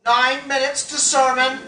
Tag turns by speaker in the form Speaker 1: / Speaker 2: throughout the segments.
Speaker 1: 9 minutes to sermon.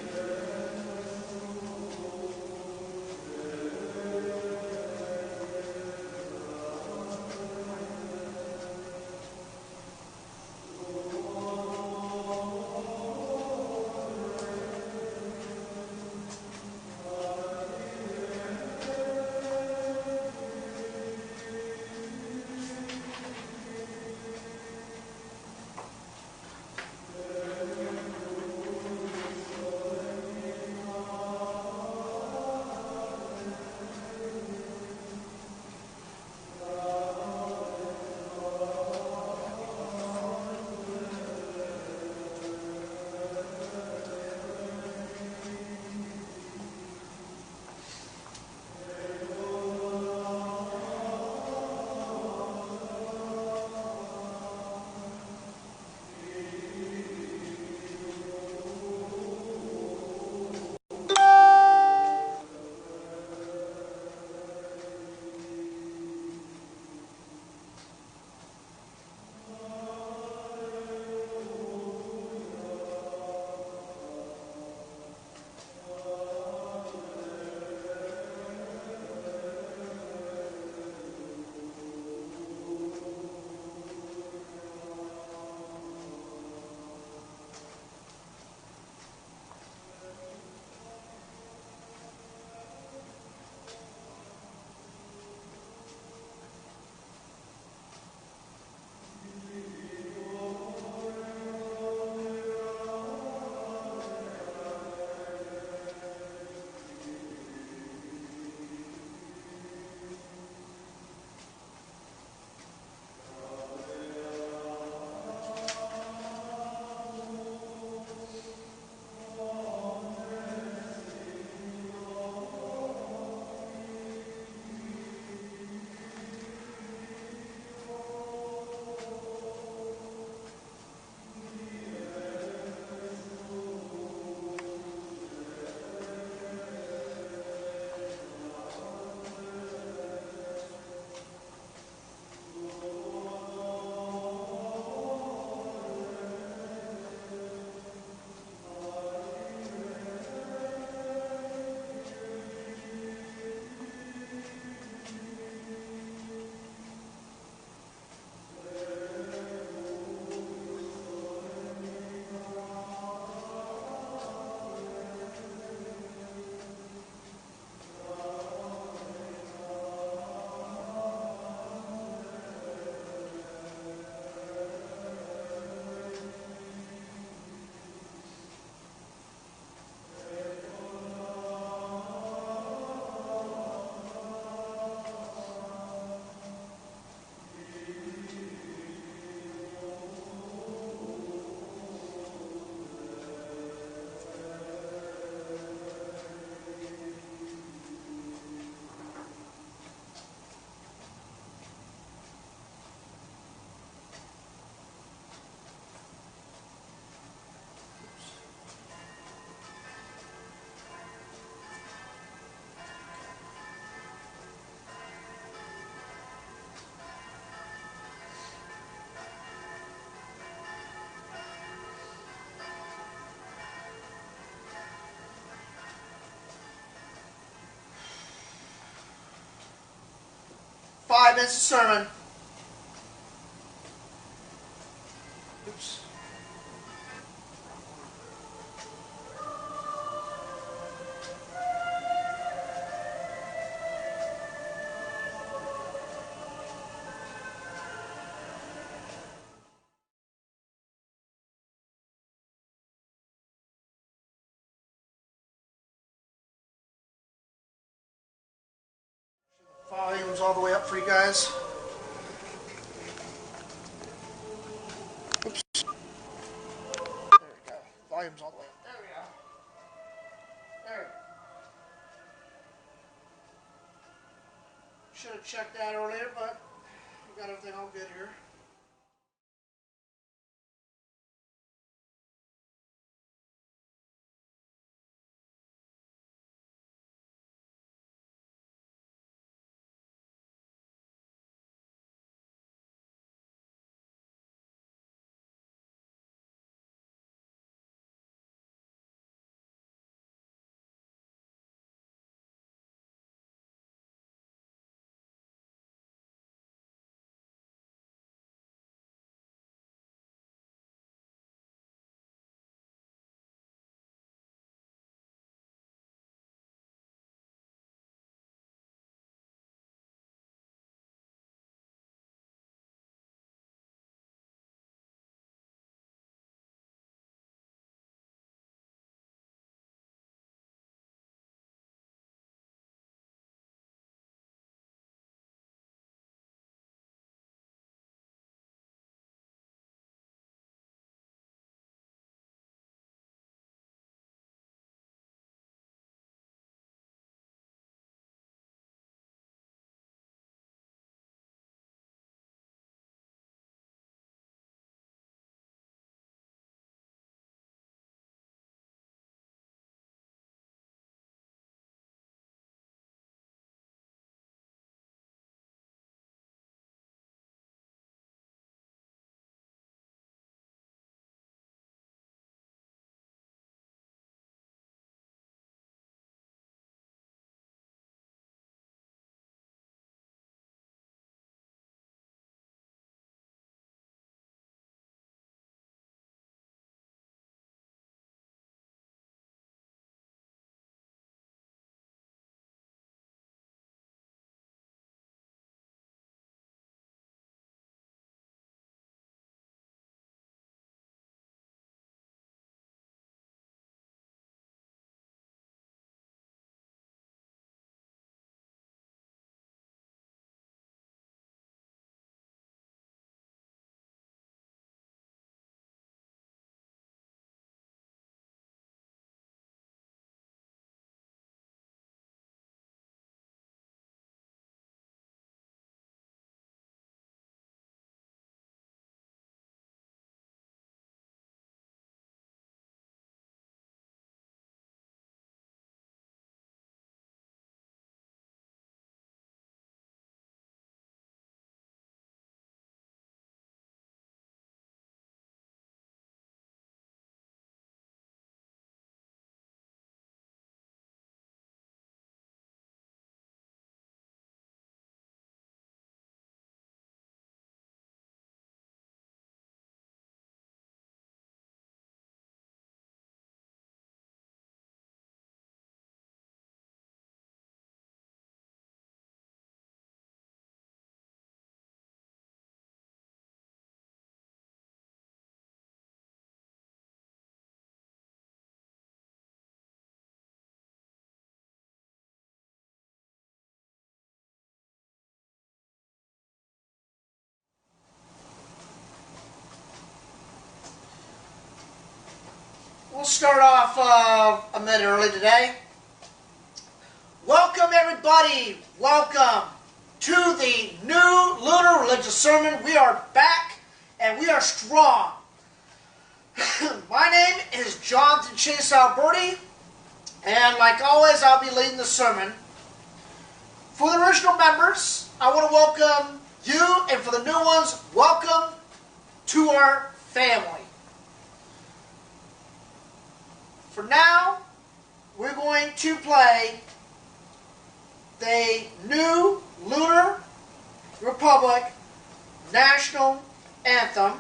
Speaker 1: Five minutes to sermon. Oops. Volume's all the way up for you guys. Oops. There we go. Volume's all the way up. There we go. There we go. Should have checked that earlier, but we got everything all good here. start off a minute early today. Welcome everybody. Welcome to the new Lunar Religious Sermon. We are back and we are strong. My name is Jonathan Chase Alberti, and like always, I'll be leading the sermon. For the original members, I want to welcome you, and for the new ones, welcome to our family. For now, we're going to play the new Lunar Republic National Anthem.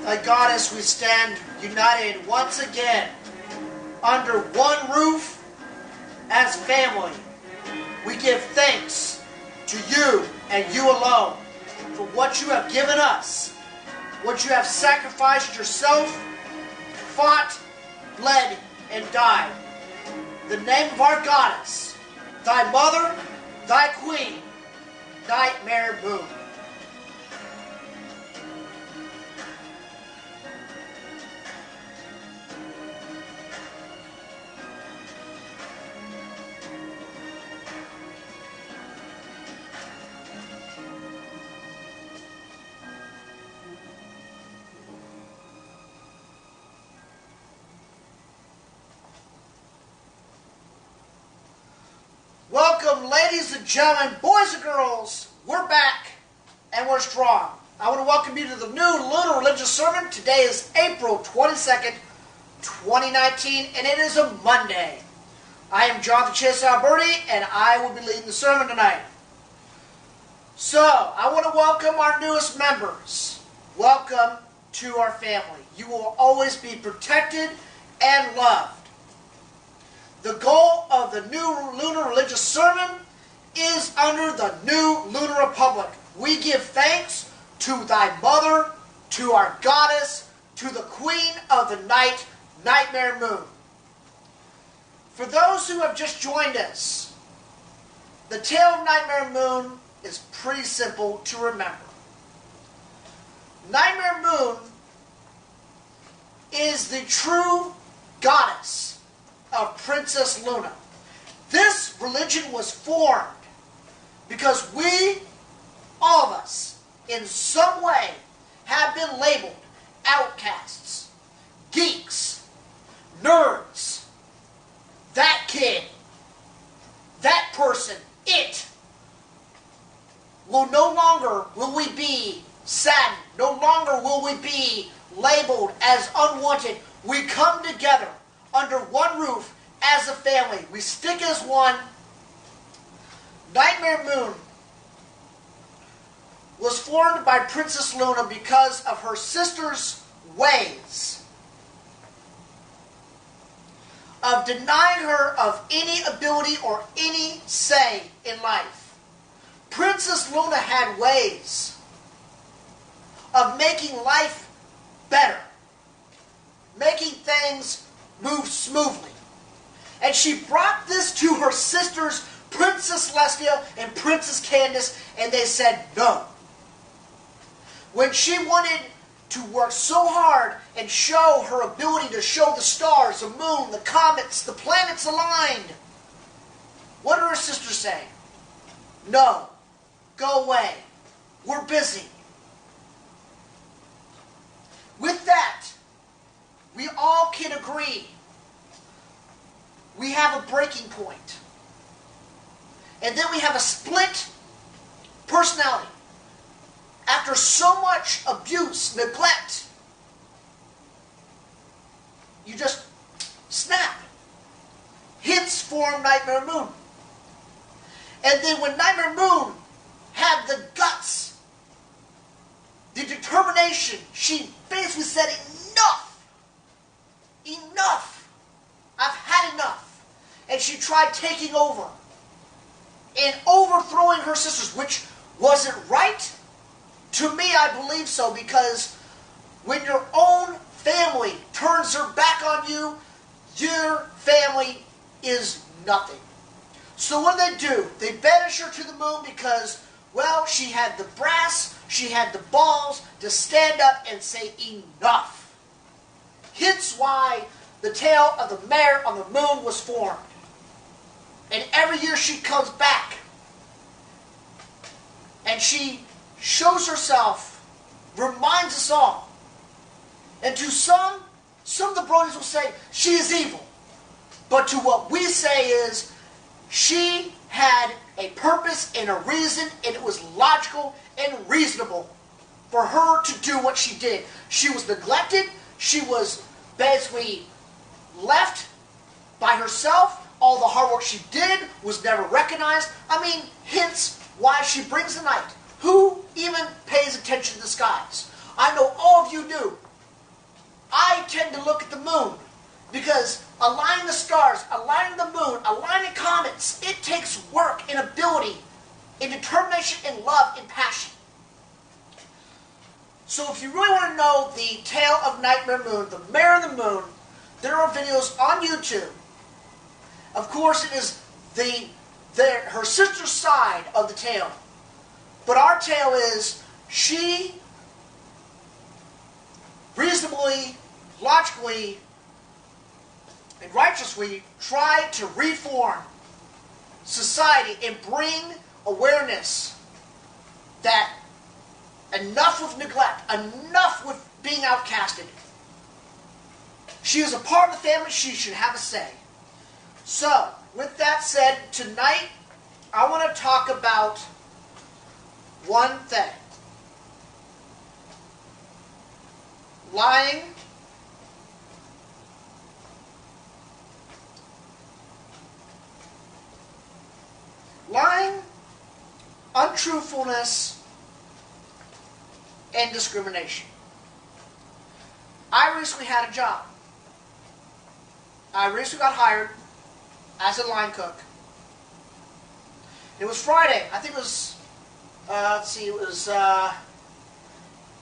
Speaker 1: Thy Goddess, we stand united once again under one roof as family. We give thanks to you and you alone for what you have given us, what you have sacrificed yourself, fought, bled, and died. The name of our Goddess, thy mother, thy queen, Nightmare Moon. Welcome, ladies and gentlemen, boys and girls. We're back, and we're strong. I want to welcome you to the new Lunar Religious Sermon. Today is April 22nd, 2019, and it is a Monday. I am Jonathan Chase Alberti, and I will be leading the sermon tonight. So, I want to welcome our newest members. Welcome to our family. You will always be protected and loved. The goal of the new Lunar Religious Sermon is under the new Lunar Republic. We give thanks to thy mother, to our goddess, to the queen of the night, Nightmare Moon. For those who have just joined us, the tale of Nightmare Moon is pretty simple to remember. Nightmare Moon is the true goddess of Princess Luna. This religion was formed because we, all of us, in some way have been labeled outcasts, geeks, nerds, that kid, that person, it. Well, no longer will we be saddened. No longer will we be labeled as unwanted. We come together under one roof as a family. We stick as one. Nightmare Moon was formed by Princess Luna because of her sister's ways of denying her of any ability or any say in life. Princess Luna had ways of making life better, making things move smoothly. And she brought this to her sisters, Princess Celestia and Princess Candace, and they said no. When she wanted to work so hard and show her ability to show the stars, the moon, the comets, the planets aligned, what did her sisters say? No. Go away. We're busy. With that, we all can agree we have a breaking point. And then we have a split personality. After so much abuse, neglect, you just snap. Hence formed Nightmare Moon. And then when Nightmare Moon had the guts, the determination, she basically said, enough! Enough! I've had enough. And she tried taking over and overthrowing her sisters, which wasn't right. To me, I believe so, because when your own family turns their back on you, your family is nothing. So what do? They banish her to the moon because, well, she had the brass, she had the balls to stand up and say enough. Hence why the tale of the Mare on the Moon was formed. And every year she comes back and she shows herself, reminds us all. And to some of the bronies will say, she is evil. But to what we say is, she had a purpose and a reason, and it was logical and reasonable for her to do what she did. She was neglected. She was basically left by herself. All the hard work she did was never recognized. I mean, hence why she brings the night. Who even pays attention to the skies? I know all of you do. I tend to look at the moon because aligning the stars, aligning the moon, aligning comets, it takes work and ability and determination and love and passion. So if you really want to know the tale of Nightmare Moon, the Mare of the Moon, there are videos on YouTube. Of course, it is her sister's side of the tale. But our tale is she reasonably, logically, and righteously tried to reform society and bring awareness that enough with neglect, enough with being outcasted. She is a part of the family, she should have a say. So, with that said, tonight I want to talk about one thing. Lying untruthfulness, and discrimination. I recently had a job. I recently got hired as a line cook. It was Friday. I think it was, let's see, I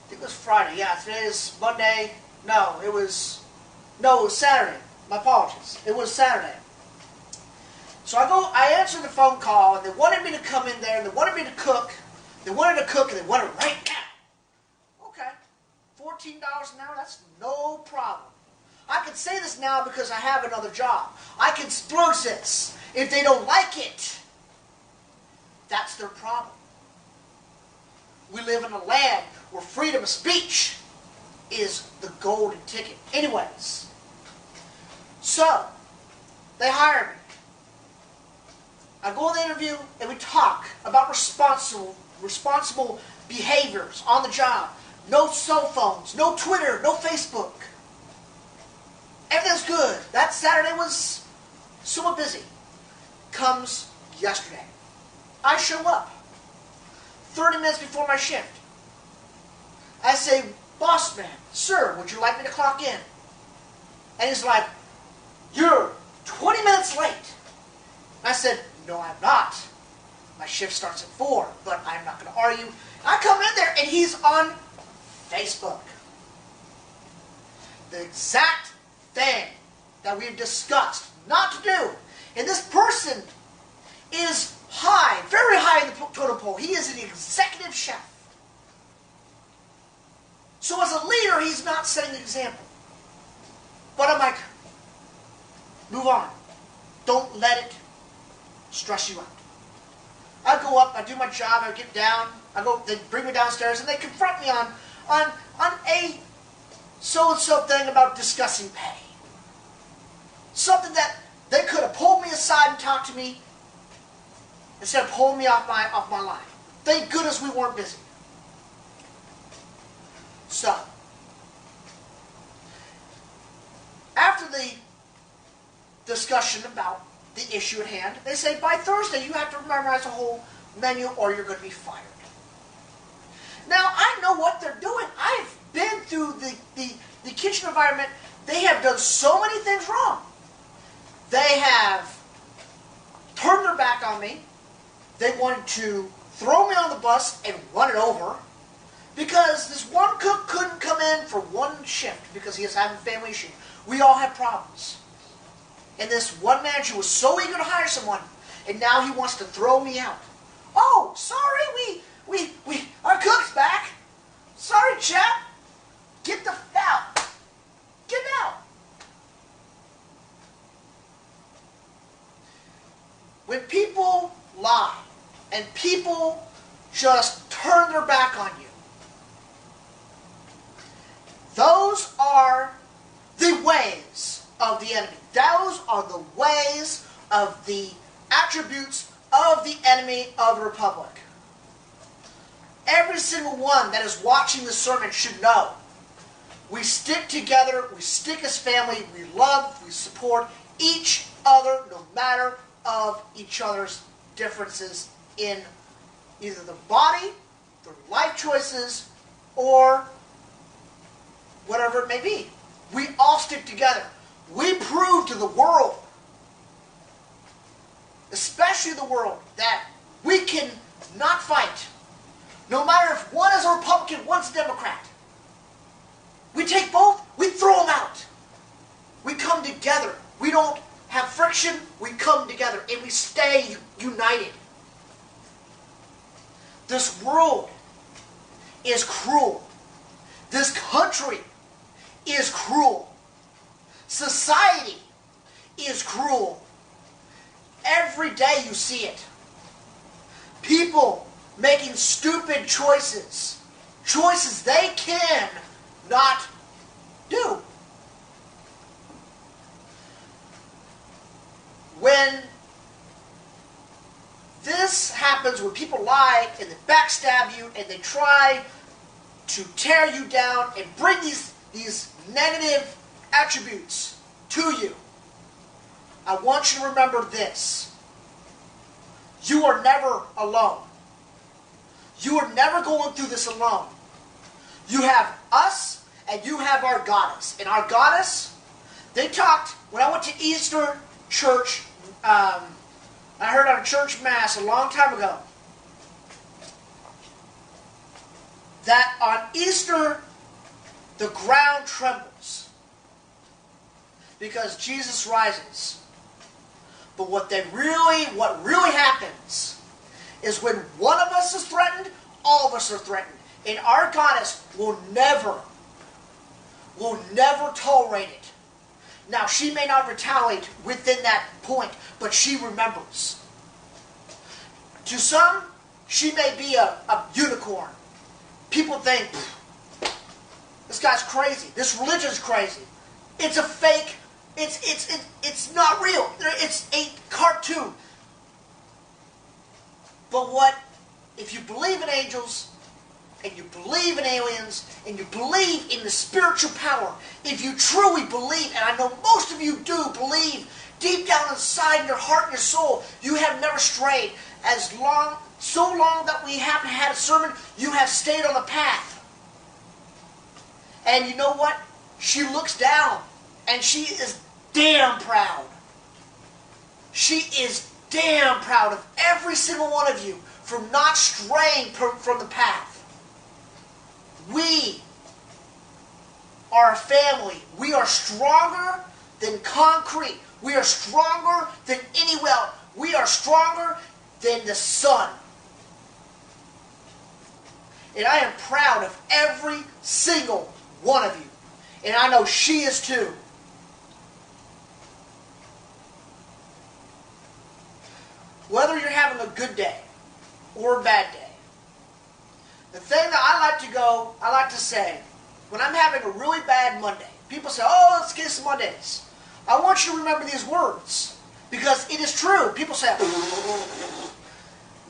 Speaker 1: think it was Friday. Yeah, today is Monday. No, it was Saturday. My apologies. It was Saturday. So I answered the phone call, and they wanted me to come in there, and they wanted me to cook. They wanted to cook, and they wanted it right now. Okay. $14 an hour, that's no problem. I can say this now because I have another job. I can disclose this. If they don't like it, that's their problem. We live in a land where freedom of speech is the golden ticket. Anyways, so they hired me. I go on the interview and we talk about responsible behaviors on the job. No cell phones, no Twitter, no Facebook. Everything's good. That Saturday was somewhat busy. Comes yesterday. I show up 30 minutes before my shift. I say, boss man, sir, would you like me to clock in? And he's like, you're 20 minutes late. I said, no, I'm not. My shift starts at 4, but I'm not going to argue. I come in there, and he's on Facebook. The exact thing that we've discussed not to do. And this person is high, very high in the totem pole. He is an executive chef. So as a leader, he's not setting an example. But I'm like, move on. Don't let it stress you out. I go up, I do my job, I get down, they bring me downstairs, and they confront me on a so-and-so thing about discussing pay. Something that they could have pulled me aside and talked to me instead of pulling me off my line. Thank goodness we weren't busy. So, after the discussion about the issue at hand, they say, by Thursday you have to memorize the whole menu or you're going to be fired. Now, I know what they're doing. I've been through the kitchen environment. They have done so many things wrong. They have turned their back on me. They wanted to throw me on the bus and run it over because this one cook couldn't come in for one shift because he is having family issues. We all have problems. And this one manager was so eager to hire someone, and now he wants to throw me out. Oh, sorry, our cook's back. Sorry, chap. Get out. Get out. When people lie and people just turn their back on you, those are the ways of the enemy. Those are the ways of the attributes of the enemy of the Republic. Every single one that is watching this sermon should know. We stick together, we stick as family, we love, we support each other no matter of each other's differences in either their body, their life choices, or whatever it may be. We all stick together. We prove to the world, especially the world, that we can not fight. No matter if one is a Republican, one's a Democrat. We take both, we throw them out. We come together. We don't have friction, we come together and we stay united. This world is cruel. This country is cruel. Society is cruel. Every day you see it. People making stupid choices. Choices they can not do. When This happens when people lie and they backstab you and they try to tear you down and bring these negative attributes to you. I want you to remember this. You are never alone. You are never going through this alone. You have us and you have our goddess. And our goddess, they talked, when I went to Eastern Church, I heard on a church mass a long time ago, that on Easter, the ground trembles because Jesus rises. But what really happens is when one of us is threatened, all of us are threatened. And our goddess will never tolerate it. Now, she may not retaliate within that point, but she remembers. To some, she may be a unicorn. People think, this guy's crazy. This religion's crazy. It's a fake. It's not real. It's a cartoon. But what, if you believe in angels, and you believe in aliens, and you believe in the spiritual power, if you truly believe, and I know most of you do believe, deep down inside in your heart and your soul, you have never strayed. So long that we haven't had a sermon, you have stayed on the path. And you know what? She looks down, and she is damn proud. She is damn proud of every single one of you for not straying from the path. We are a family. We are stronger than concrete. We are stronger than any well. We are stronger than the sun. And I am proud of every single one of you. And I know she is too. Whether you're having a good day or a bad day, the thing that I like to say, when I'm having a really bad Monday, people say, oh, let's get some Mondays. I want you to remember these words, because it is true. People say,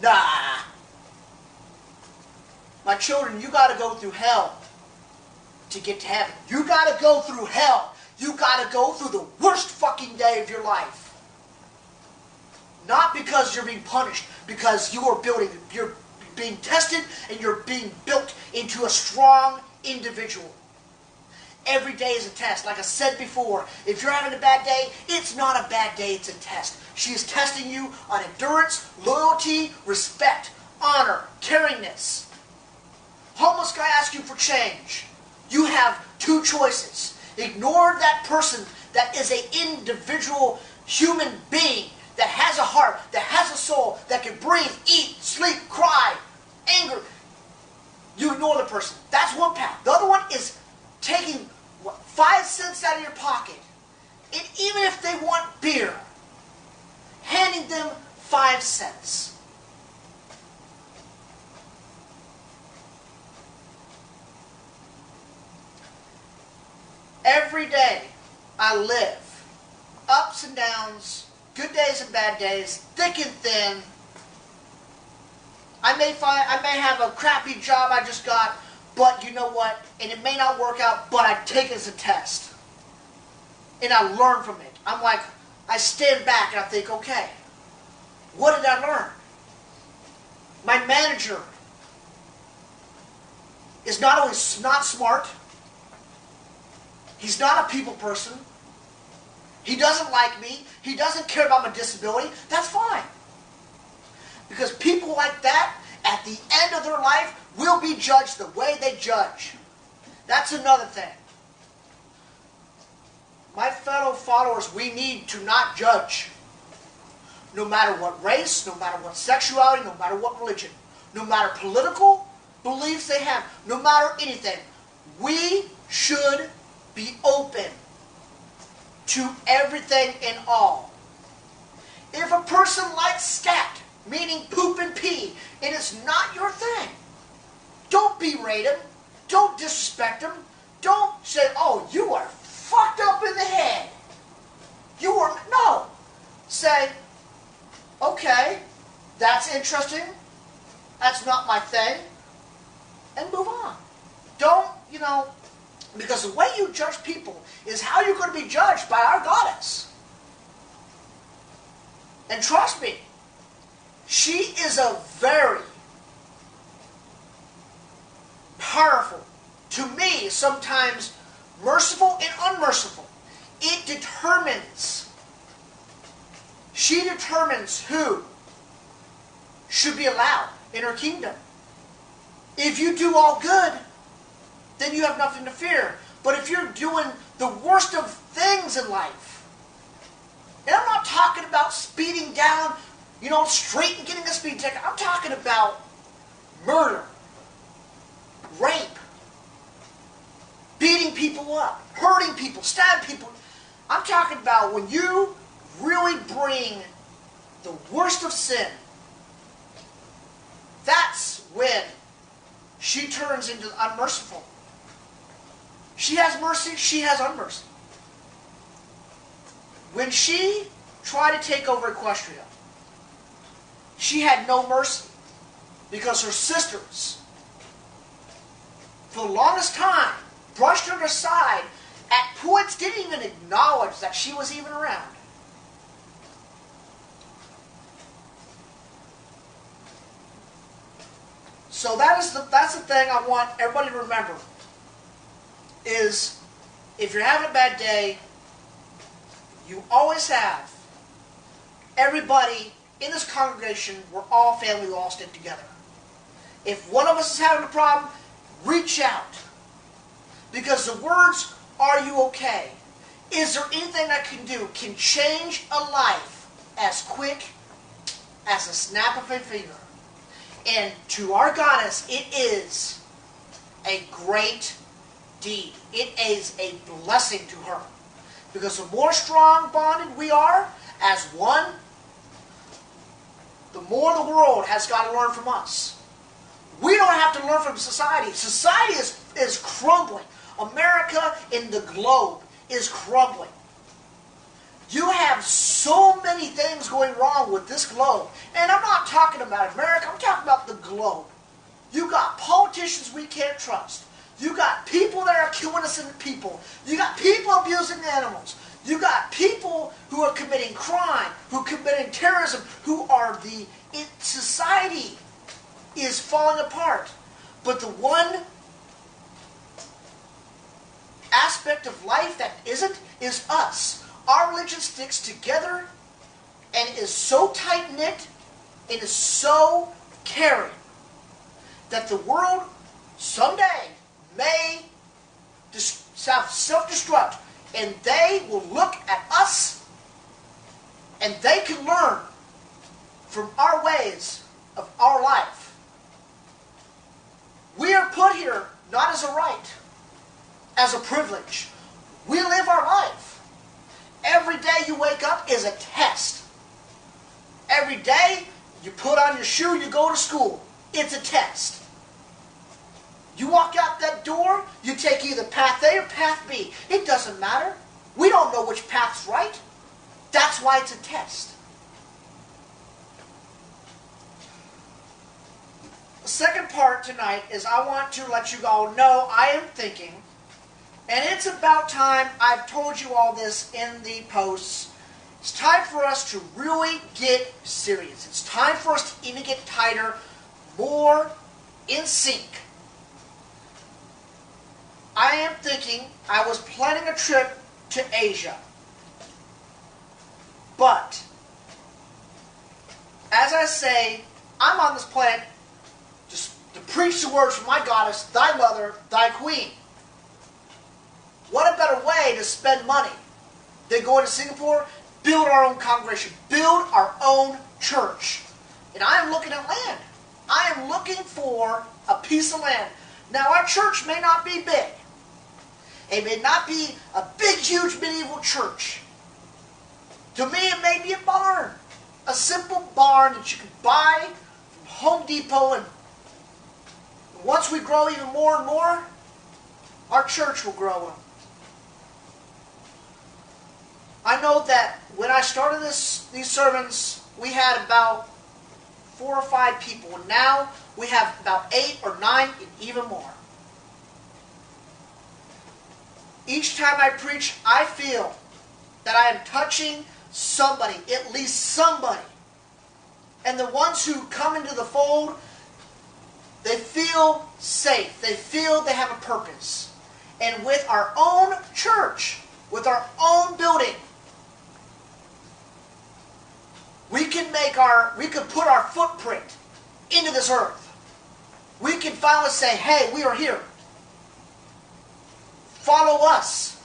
Speaker 1: nah. My children, you got to go through hell to get to heaven. You got to go through hell. You got to go through the worst fucking day of your life. Not because you're being punished, because you're being tested and you're being built into a strong individual. Every day is a test. Like I said before, if you're having a bad day, it's not a bad day, it's a test. She is testing you on endurance, loyalty, respect, honor, caringness. Homeless guy asks you for change. You have two choices. Ignore that person that is an individual human being that has a heart, that has a soul, that can breathe, eat, sleep, cry, anger. You ignore the person. That's one path. The other one is taking 5 cents out of your pocket, and even if they want beer, handing them 5 cents. Every day I live ups and downs, good days and bad days, thick and thin. I may have a crappy job I just got, but you know what? And it may not work out, but I take it as a test. And I learn from it. I'm like, I stand back and I think, okay, what did I learn? My manager is not only not smart, he's not a people person. He doesn't like me. He doesn't care about my disability. That's fine. Because people like that, at the end of their life, will be judged the way they judge. That's another thing. My fellow followers, we need to not judge. No matter what race, no matter what sexuality, no matter what religion, no matter political beliefs they have, no matter anything, we should be open to everything and all. If a person likes scat, meaning poop and pee, and it's not your thing, don't berate him. Don't disrespect him. Don't say, oh, you are fucked up in the head. You are, no. Say, okay, That's interesting. That's not my thing. And move on. Don't, because the way you judge people is how you're going to be judged by our goddess. And trust me, she is a very powerful, to me, sometimes merciful and unmerciful. She determines who should be allowed in her kingdom. If you do all good, then you have nothing to fear. But if you're doing the worst of things in life, and I'm not talking about speeding down, straight and getting a speed ticket. I'm talking about murder, rape, beating people up, hurting people, stabbing people. I'm talking about when you really bring the worst of sin. That's when she turns into unmerciful. She has mercy, she has unmercy. When she tried to take over Equestria, she had no mercy because her sisters, for the longest time, brushed her aside, at points didn't even acknowledge that she was even around. So that's the thing I want everybody to remember, is if you're having a bad day, you always have everybody in this congregation, we're all family, we all stick together. If one of us is having a problem, reach out. Because the words, "Are you okay? Is there anything I can do?" can change a life as quick as a snap of a finger. And to our goddess, it is a great deed. It is a blessing to her. Because the more strong bonded we are as one, the more the world has got to learn from us. We don't have to learn from society. Society is crumbling. America in the globe is crumbling. You have so many things going wrong with this globe. And I'm not talking about America, I'm talking about the globe. You got politicians we can't trust. You got people that are killing innocent people. You got people abusing animals. You got people who are committing crime, who are committing terrorism, society is falling apart. But the one aspect of life that isn't is us. Our religion sticks together and is so tight-knit, it is so caring, that the world someday may self-destruct, and they will look at us and they can learn from our ways of our life. We are put here not as a right, as a privilege. We live our life. Every day you wake up is a test. Every day you put on your shoe, you go to school. It's a test. You walk out that door, you take either path A or path B. It doesn't matter. We don't know which path's right. That's why it's a test. The second part tonight is I want to let you all know I am thinking, and it's about time, I've told you all this in the posts, it's time for us to really get serious. It's time for us to even get tighter, more in sync. I am thinking, I was planning a trip to Asia. But, as I say, I'm on this planet just to preach the words from my goddess, thy mother, thy queen. What a better way to spend money than going to Singapore, build our own congregation, build our own church. And I am looking at land. I am looking for a piece of land. Now, our church may not be big. It may not be a big, huge medieval church. To me, it may be a barn. A simple barn that you can buy from Home Depot. And once we grow even more and more, our church will grow. I know that when I started these sermons, we had about 4 or 5 people. And now we have about 8 or 9 and even more. Each time I preach, I feel that I am touching somebody, at least somebody. And the ones who come into the fold, they feel safe. They feel they have a purpose. And with our own church, with our own building, we can put our footprint into this earth. We can finally say, hey, we are here. Follow us.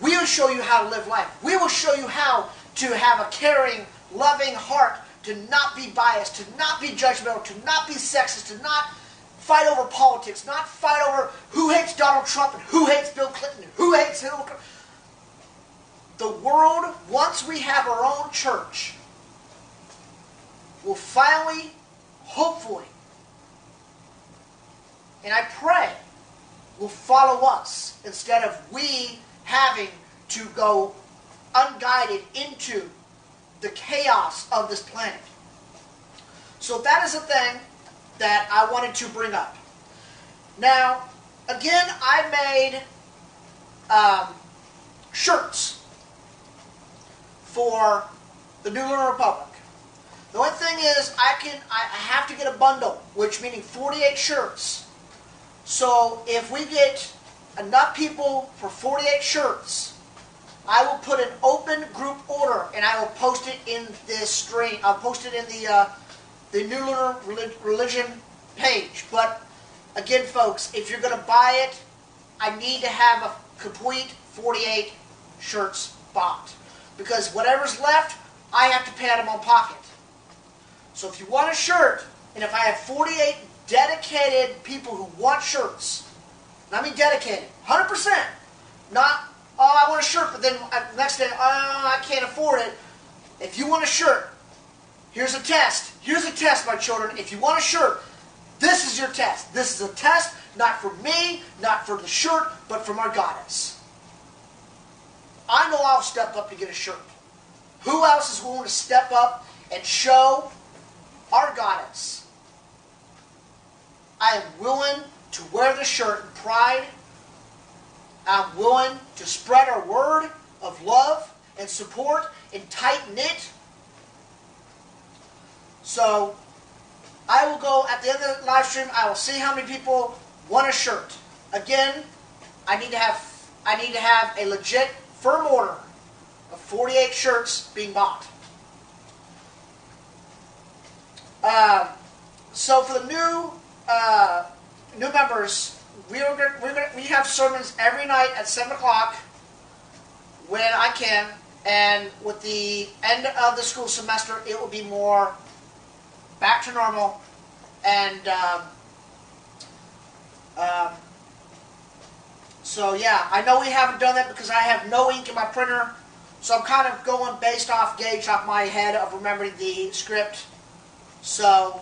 Speaker 1: We will show you how to live life. We will show you how to have a caring, loving heart, to not be biased, to not be judgmental, to not be sexist, to not fight over politics, not fight over who hates Donald Trump and who hates Bill Clinton and who hates Hillary Clinton. The world, once we have our own church, will finally, hopefully, and I pray, will follow us instead of we having to go unguided into the chaos of this planet. So that is a thing that I wanted to bring up. Now, again, I made shirts for the New Lunar Republic. The only thing is, I have to get a bundle, which meaning 48 shirts. So if we get enough people for 48 shirts, I will put an open group order and I will post it in this stream. I'll post it in the New Lunar Religion page. But again, folks, if you're going to buy it, I need to have a complete 48 shirts bought. Because whatever's left, I have to pay out of my own pocket. So if you want a shirt, and if I have 48 dedicated people who want shirts, and I mean dedicated, 100%, not, oh, I want a shirt, but then the next day, oh, I can't afford it. If you want a shirt, here's a test. Here's a test, my children. If you want a shirt, this is your test. This is a test, not for me, not for the shirt, but from our goddess. I know I'll step up to get a shirt. Who else is willing to step up and show our goddess? I am willing to wear the shirt in pride. I'm willing to spread our word of love and support and tight-knit. So, I will go at the end of the live stream, I will see how many people want a shirt. Again, I need to have a legit firm order of 48 shirts being bought. So for the new members, we have sermons every night at 7 o'clock when I can, and with the end of the school semester, it will be more back to normal. And so yeah, I know we haven't done that because I have no ink in my printer, so I'm kind of going based off gauge off my head of remembering the script. So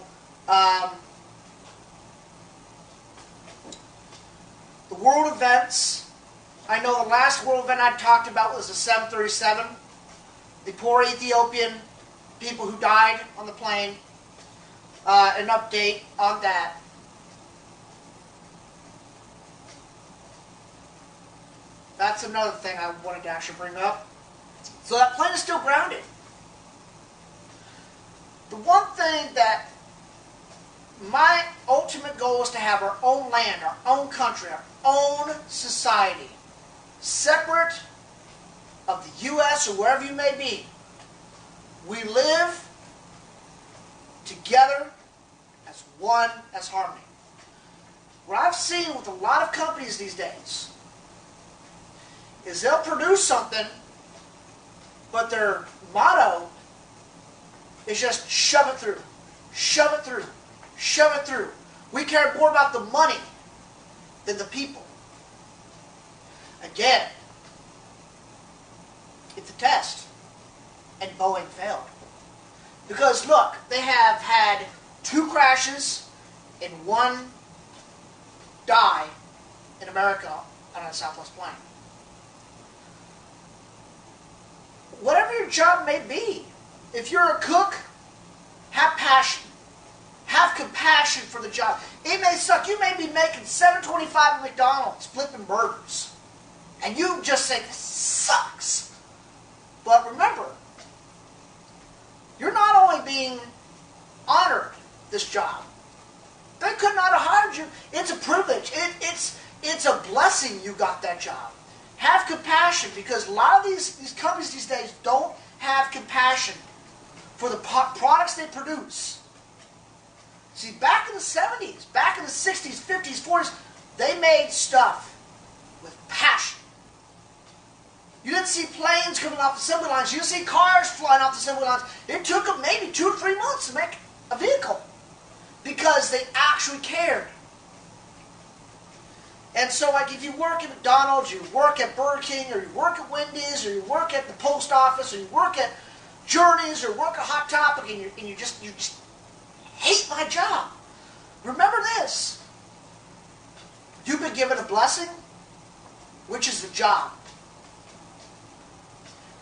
Speaker 1: the world events, I know the last world event I talked about was the 737, the poor Ethiopian people who died on the plane. An update on that. That's another thing I wanted to actually bring up. So that plane is still grounded. The one thing that my ultimate goal is to have our own land, our own country, our own society, separate of the U.S. or wherever you may be. We live together as one, as harmony. What I've seen with a lot of companies these days is they'll produce something, but their motto is just shove it through, shove it through, shove it through. We care more about the money than the people. Again, it's a test, and Boeing failed. Because look, they have had 2 crashes and 1 die in America on a Southwest plane. Whatever your job may be, if you're a cook Have passion. Have compassion for the job. It may suck. You may be making $7.25 at McDonald's flipping burgers. And you just say, this sucks. But remember, you're not only being honored this job. They could not have hired you. It's a privilege. It's a blessing you got that job. Have compassion, because a lot of these companies these days don't have compassion for the products they produce. See, back in the 70s, back in the 60s, 50s, 40s, they made stuff with passion. You didn't see planes coming off the assembly lines. You didn't see cars flying off the assembly lines. It took them maybe 2 or 3 months to make a vehicle because they actually cared. And so, like, if you work at McDonald's, you work at Burger King, or you work at Wendy's, or you work at the post office, or you work at Journeys, or work at Hot Topic, and you just hate my job. Remember this. You've been given a blessing, which is the job.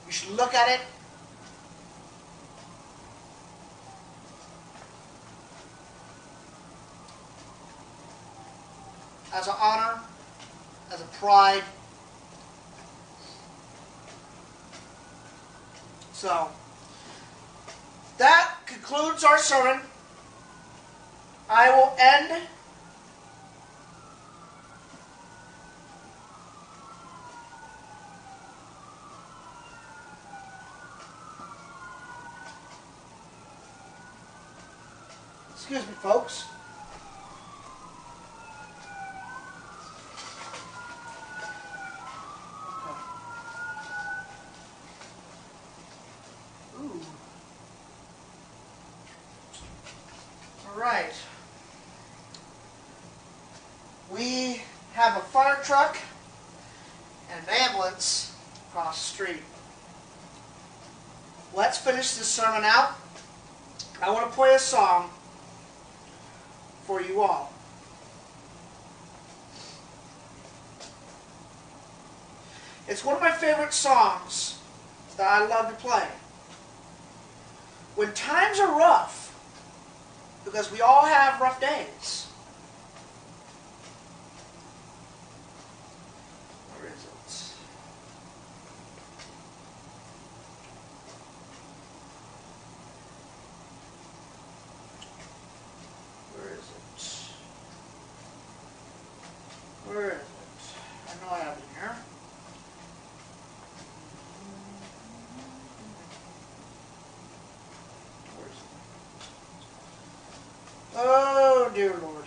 Speaker 1: You should look at it as an honor, as a pride. So, that concludes our sermon. I will end excuse me, folks. Ooh. All right. We have a fire truck and an ambulance across the street. Let's finish this sermon out. I want to play a song for you all. It's one of my favorite songs that I love to play. When times are rough, because we all have rough days. Where is it? Where is it? Where is it? I know I have it here. Where is it? Oh, dear Lord.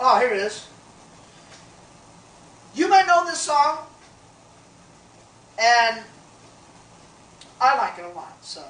Speaker 1: Oh, here it is. You may know this song, and I like it a lot, so...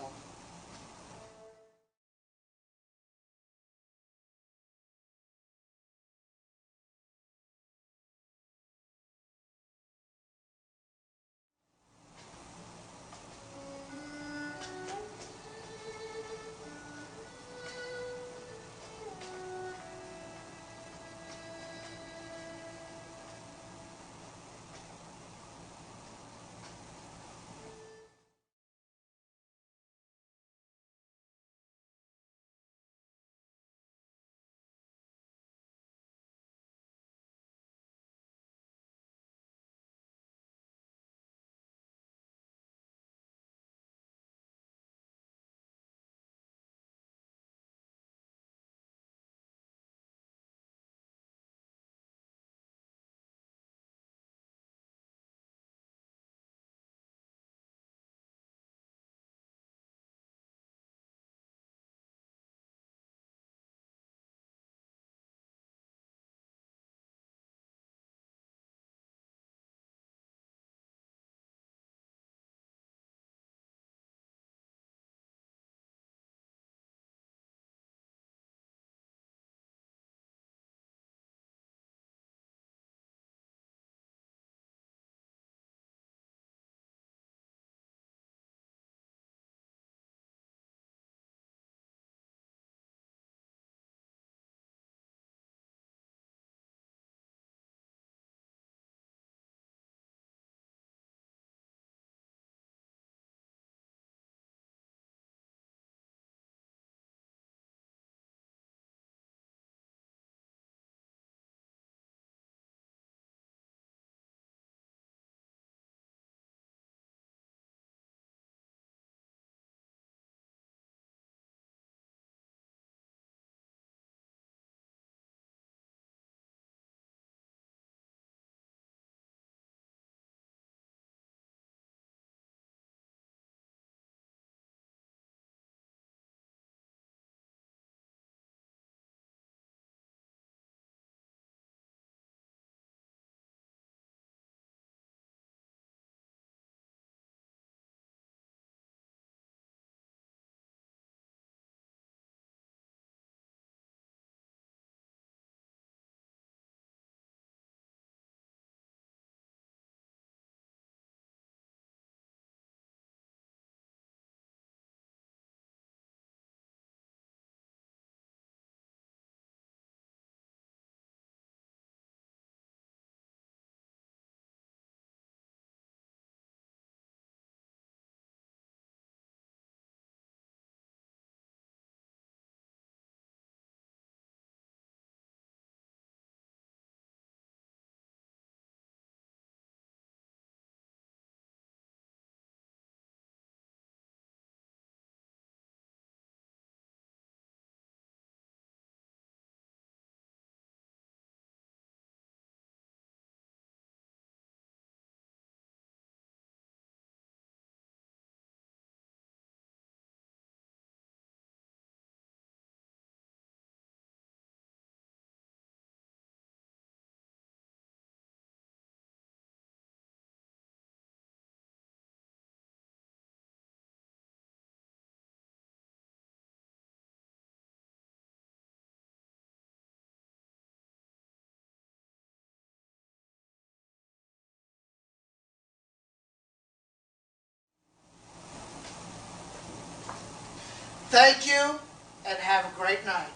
Speaker 1: Thank you, and have a great night.